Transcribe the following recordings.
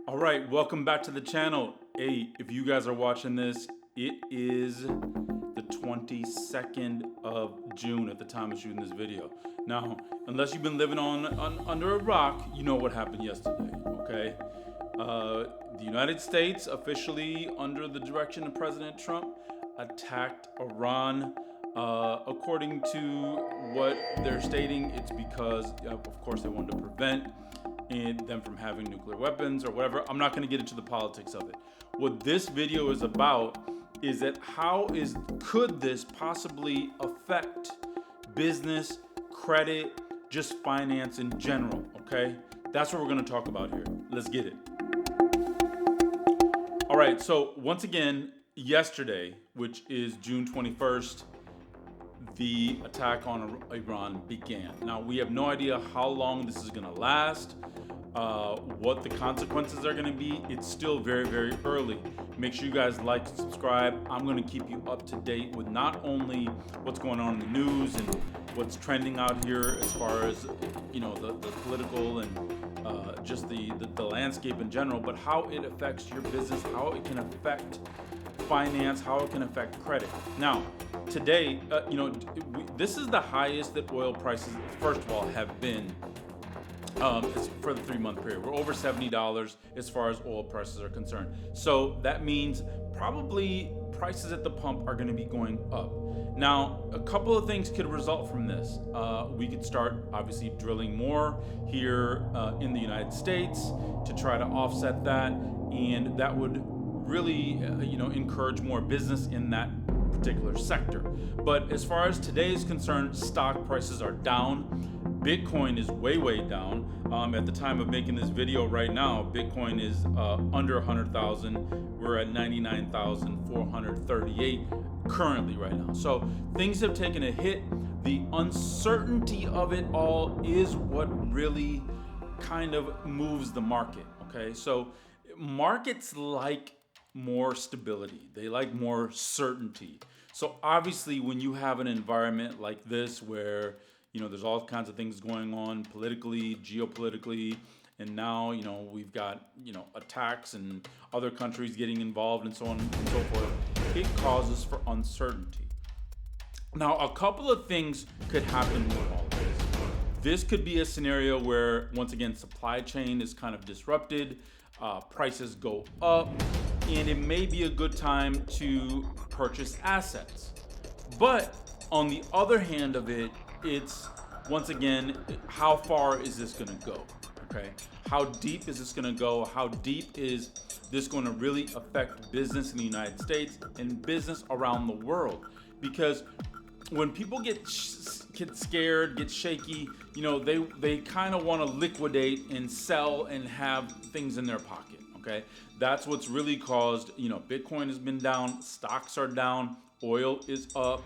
All right, welcome back to the channel. Hey, if you guys are watching this, it is the 22nd of June at the time of shooting this video. Now, unless you've been living under a rock, you know what happened yesterday, okay? The United States, officially under the direction of President Trump, attacked Iran. According to what they're stating, it's because, of course, they wanted to prevent them from having nuclear weapons or whatever. I'm not going to get into the politics of it. What this video is about is that could this possibly affect business, credit, just finance in general, okay? That's what we're going to talk about here. Let's get it. All right, so once again, yesterday, which is June 21st, the attack on Iran began. Now, we have no idea how long this is going to last, what the consequences are going to be. It's still very, very early. Make sure you guys like and subscribe. I'm going to keep you up to date with not only what's going on in the news and what's trending out here as far as, you know, the political and just the landscape in general, but how it affects your business, how it can affect finance, how it can affect credit. Now, today, this is the highest that oil prices, first of all, have been for the 3-month period. We're over $70 as far as oil prices are concerned. So that means probably prices at the pump are going to be going up. Now, a couple of things could result from this. We could start obviously drilling more here in the United States to try to offset that, and that would really encourage more business in that particular sector. But as far as today is concerned, stock prices are down. Bitcoin is way down. At the time of making this video right now, Bitcoin is under 100,000. We're at 99,438 currently right now. So things have taken a hit. The uncertainty of it all is what really kind of moves the market, okay? So markets like more stability. They like more certainty. So obviously when you have an environment like this where, you know, there's all kinds of things going on politically, geopolitically, and now, you know, we've got, you know, attacks and other countries getting involved and so on and so forth, it causes for uncertainty. Now, a couple of things could happen with all of this. This could be a scenario where, once again, supply chain is kind of disrupted, prices go up, and it may be a good time to purchase assets. But on the other hand of it, it's, once again, how far is this going to go? Okay, how deep is this going to go? How deep is this going to really affect business in the United States and business around the world? Because when people get scared, get shaky, you know, they kind of want to liquidate and sell and have things in their pocket. Okay, that's what's really caused, you know, Bitcoin has been down, stocks are down, oil is up.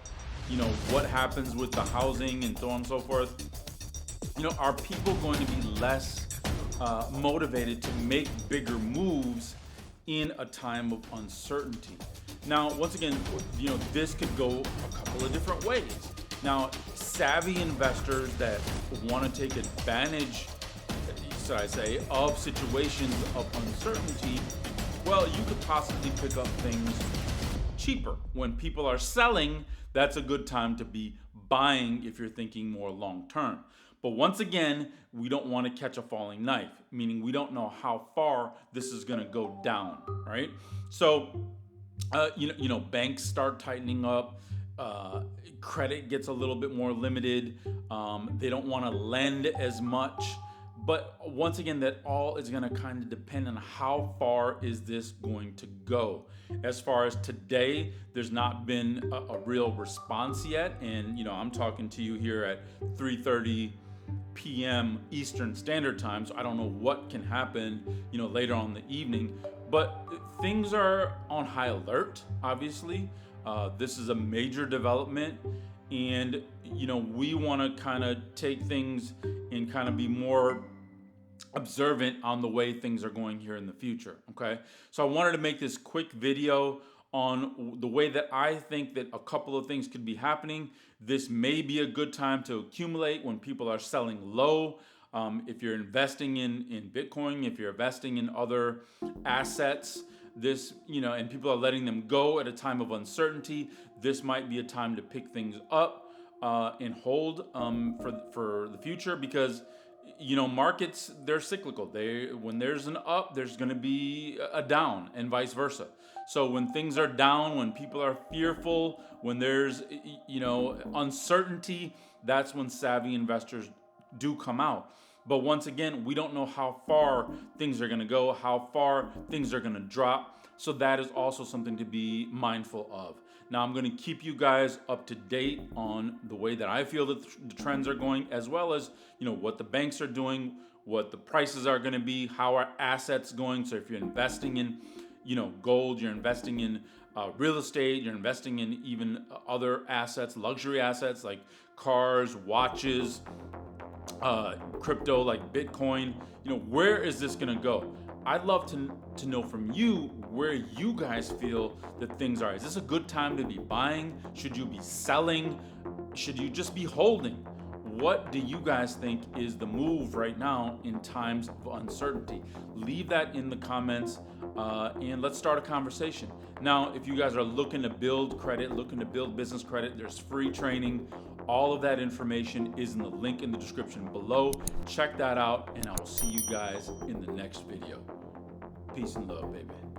You know, what happens with the housing and so on and so forth. You know, are people going to be less motivated to make bigger moves in a time of uncertainty? Now, once again, you know, this could go a couple of different ways. Now, savvy investors that want to take advantage, should I say, of situations of uncertainty, well, you could possibly pick up things cheaper. When people are selling, that's a good time to be buying if you're thinking more long term. But once again, we don't want to catch a falling knife, meaning we don't know how far this is going to go down, right? So, banks start tightening up. Credit gets a little bit more limited. They don't want to lend as much. But once again, that all is going to kind of depend on how far is this going to go. As far as today, there's not been a real response yet. And, you know, I'm talking to you here at 3:30 p.m. Eastern Standard Time. So I don't know what can happen, you know, later on in the evening. But things are on high alert, obviously. This is a major development. And, you know, we want to kind of take things and kind of be more observant on the way things are going here in the future, okay? So I wanted to make this quick video on the way that I think that a couple of things could be happening. This may be a good time to accumulate when people are selling low. If you're investing in Bitcoin, if you're investing in other assets, this, and people are letting them go at a time of uncertainty, this might be a time to pick things up and hold for the future, because markets, they're cyclical. When there's an up, there's going to be a down, and vice versa. So when things are down, when people are fearful, when there's uncertainty, that's when savvy investors do come out. But once again, we don't know how far things are going to go, how far things are going to drop. So that is also something to be mindful of. Now, I'm going to keep you guys up to date on the way that I feel that the trends are going, as well as, what the banks are doing, what the prices are going to be, how our assets going. So if you're investing in, gold, you're investing in real estate, you're investing in even other assets, luxury assets like cars, watches, crypto like Bitcoin, where is this going to go? I'd love to know from you where you guys feel that things are. Is this a good time to be buying? Should you be selling? Should you just be holding? What do you guys think is the move right now in times of uncertainty? Leave that in the comments and let's start a conversation. Now, if you guys are looking to build credit, looking to build business credit, there's free training. All of that information is in the link in the description below. Check that out, and I will see you guys in the next video. Peace and love, baby.